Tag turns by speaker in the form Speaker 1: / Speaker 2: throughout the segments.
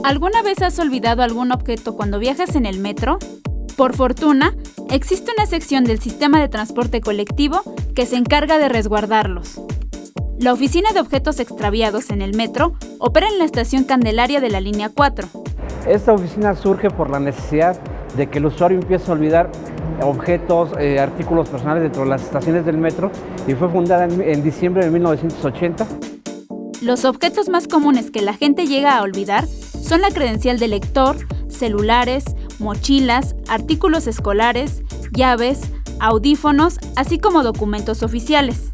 Speaker 1: ¿Alguna vez has olvidado algún objeto cuando viajas en el metro? Por fortuna, existe una sección del sistema de transporte colectivo que se encarga de resguardarlos. La Oficina de Objetos Extraviados en el metro opera en la estación Candelaria de la línea 4.
Speaker 2: Esta oficina surge por la necesidad de que el usuario empiece a olvidar objetos, artículos personales dentro de las estaciones del metro, y fue fundada en diciembre de 1980.
Speaker 1: Los objetos más comunes que la gente llega a olvidar son la credencial de lector, celulares, mochilas, artículos escolares, llaves, audífonos, así como documentos oficiales.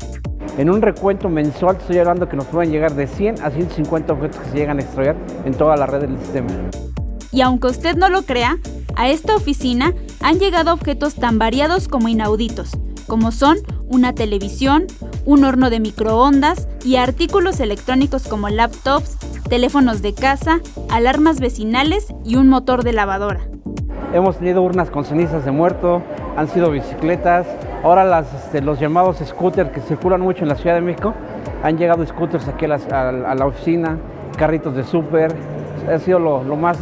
Speaker 2: En un recuento mensual estoy hablando que nos pueden llegar de 100 a 150 objetos que se llegan a extraviar en toda la red del sistema.
Speaker 1: Y aunque usted no lo crea, a esta oficina han llegado objetos tan variados como inauditos, como son una televisión, un horno de microondas y artículos electrónicos como laptops, teléfonos de casa, alarmas vecinales y un motor de lavadora.
Speaker 2: Hemos tenido urnas con cenizas de muerto, han sido bicicletas, ahora los llamados scooters que circulan mucho en la Ciudad de México, han llegado scooters aquí a la oficina, carritos de súper, ha sido lo más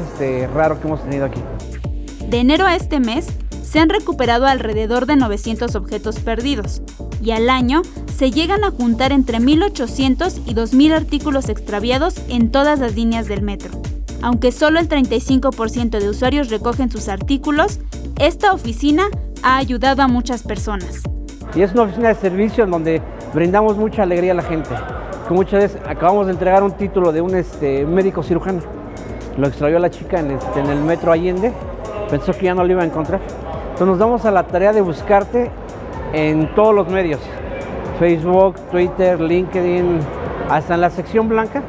Speaker 2: raro que hemos tenido aquí.
Speaker 1: De enero a este mes, se han recuperado alrededor de 900 objetos perdidos, y al año se llegan a juntar entre 1,800 y 2,000 artículos extraviados en todas las líneas del metro. Aunque solo el 35% de usuarios recogen sus artículos, esta oficina ha ayudado a muchas personas.
Speaker 2: Y es una oficina de servicio en donde brindamos mucha alegría a la gente. Que muchas veces acabamos de entregar un título de un médico cirujano. Lo extravió la chica en el metro Allende, pensó que ya no lo iba a encontrar. Entonces nos damos a la tarea de buscarte en todos los medios, Facebook, Twitter, LinkedIn, hasta en la sección blanca,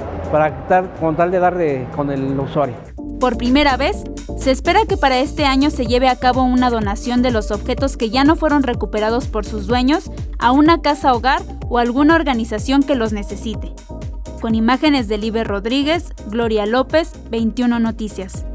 Speaker 2: con tal de dar con el usuario.
Speaker 1: Por primera vez, se espera que para este año se lleve a cabo una donación de los objetos que ya no fueron recuperados por sus dueños a una casa hogar o alguna organización que los necesite. Con imágenes de Liber Rodríguez, Gloria López, 21 Noticias.